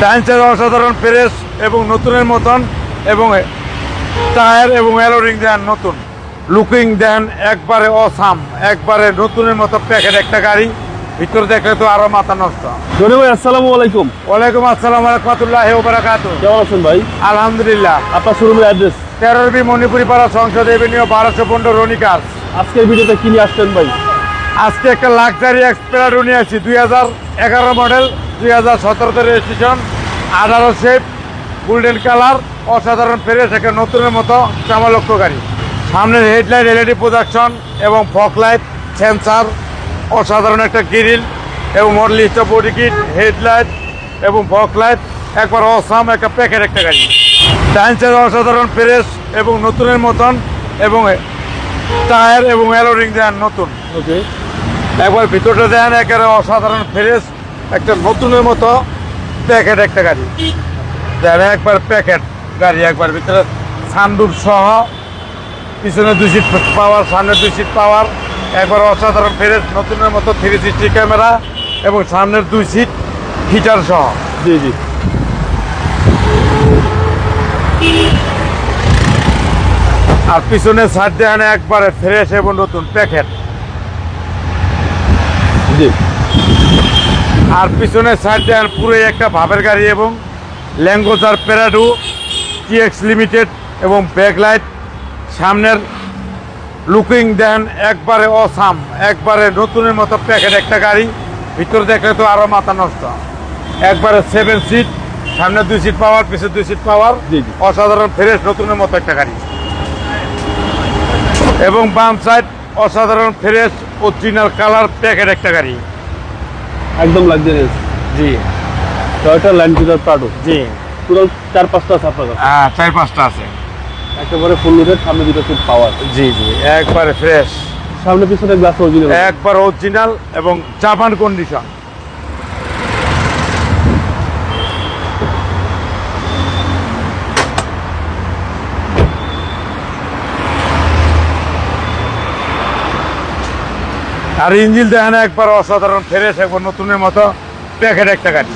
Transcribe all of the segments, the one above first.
ডাইনসের অসাধারণ ফ্রেশ এবং নতুনের মতন, এবং টায়ার এবং অ্যালোরিং দেন নতুন, লুকিং দেন একবারে অসাম, একবারে নতুনের মতো প্যাকেট একটা গাড়ি। ভিতরে দেখলে তো আরো মাথা নষ্ট। জনি ভাই আসসালামু আলাইকুম। ওয়ালাইকুম আসসালাম ওয়া রাহমাতুল্লাহি ওয়া বারাকাতুহু। কেমন আছেন ভাই? আলহামদুলিল্লাহ। আপনার শোরুমের অ্যাড্রেস? 13 মণিপুরি পাড়া, সংসদ এভিনিউ, 1215 রনিকার। আজকের ভিডিওতে কি নিয়ে আসছেন ভাই? আজকে একটা লাক্সারি এক্সপ্রেডার নিয়ে আসছি, 2011 model, 2017 registration, 18 shape, golden colour, অসাধারণ ফ্রেশ, একটা নতুনের মতো চামালক্ষ গাড়ি। সামনের হেডলাইট এলইডি প্রোজেকশন এবং ফগ লাইট, সেন্সার, অসাধারণ একটা গ্রিল এবং model stop body kit, headlight এবং ফগ লাইট, একবার অসাম একটা প্যাকেট একটা গাড়ি। ডাইনসের অসাধারণ ফ্রেশ এবং নতুনের মতন, এবং টায়ার এবং অ্যালোরিং দেন নতুন। ওকে, একবার ভিতরটা দেন একেবারে অসাধারণ ফ্রেশ, একটা নতুনের মতো প্যাকেট একটা গাড়ি দেন, একবার প্যাকেট গাড়ি। একবার ভিতরে সানরুফ সহ, পিছনে 2 সিট পাওয়ার, সামনে 2 সিট পাওয়ার, একবার অসাধারণ ফ্রেশ নতুনের মতো 360 ক্যামেরা এবং সামনের 2 সিট হিটার সহ। জি জি। আর পিছনে সাইড দেন একবারে ফ্রেশ এবং নতুন প্যাকেট। জি। আর পিছনে সাইড দেন পুরো একটা ভাবের গাড়ি, এবং ল্যাঙ্গোজার প্যারাডু টিএক্স লিমিটেড এবং ব্যাকলাইট। সামনের লুকিং দেন একবারে অসাম, একবারে নতুনের মতো প্যাকেট একটা গাড়ি। ভিতরে দেখলে তো আরো মাথা নষ্ট। একবারে 7 সিট, সামনে 2 সিট পাওয়ার, পিছনে 2 সিট পাওয়ার, জি জি। অসাধারণ ফ্রেশ নতুনের মতো একটা গাড়ি। এবং বাম সাইড অসাধারণ ফ্রেশ অরিজিনাল কালার প্যাকেট একটা গাড়ি। একদম লাক্সারিয়াস। জি টয়োটা ল্যান্ড ক্রুজার প্রাডো। জি। টোটাল 4-5টা আছে আপনার কাছে? হ্যাঁ, 4-5টা আছে। একেবারে ফুল লোডেড, সামনে 2টা সিট পাওয়ার। জি জি, একবারে ফ্রেশ, সামনে পিছনে গ্লাস অরিজিনাল। একবার অরিজিনাল এবং জাপান কন্ডিশন। আর ইঞ্জিন দেখেন একবার অসাধারণ ফ্রেশ, একবার নতুনের মতো প্যাকেট একটা গাড়ি।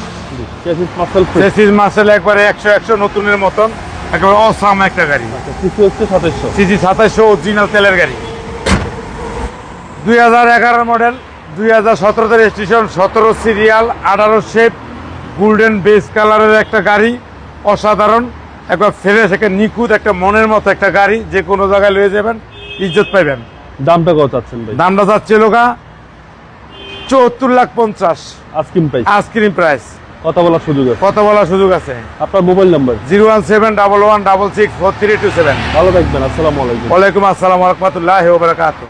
Chassis muscle free. Chassis muscle একবারে 100 নতুনের মতন, একবার অসাম একটা গাড়ি। সিসি হচ্ছে 2700। সিসি 2700 অরিজিনাল তেলের গাড়ি। 2011 model, 2017 registration, 17 serial, 18 shape, golden base কালারের একটা গাড়ি। অসাধারণ, একবার ফ্রেশ, একটা নিখুঁত, একটা মনের মতো একটা গাড়ি। যে কোনো জায়গায় লয়ে যাবেন, ইজ্জত পাইবেন। দামটা কত চাচ্ছেন ভাই? দামটা যাচ্ছে লোকা 74,50,000 আস্কিং প্রাইস। Ice cream price. কথা বলার সুযোগ আছে? কত বলার সুযোগ আছে। আপনার মোবাইল নাম্বার? 01711664327। ভালো থাকবেন। আসসালামু আলাইকুম। ওয়ালাইকুম আসসালাম ওয়া রাহমাতুল্লাহি ওয়া বারাকাতুহু।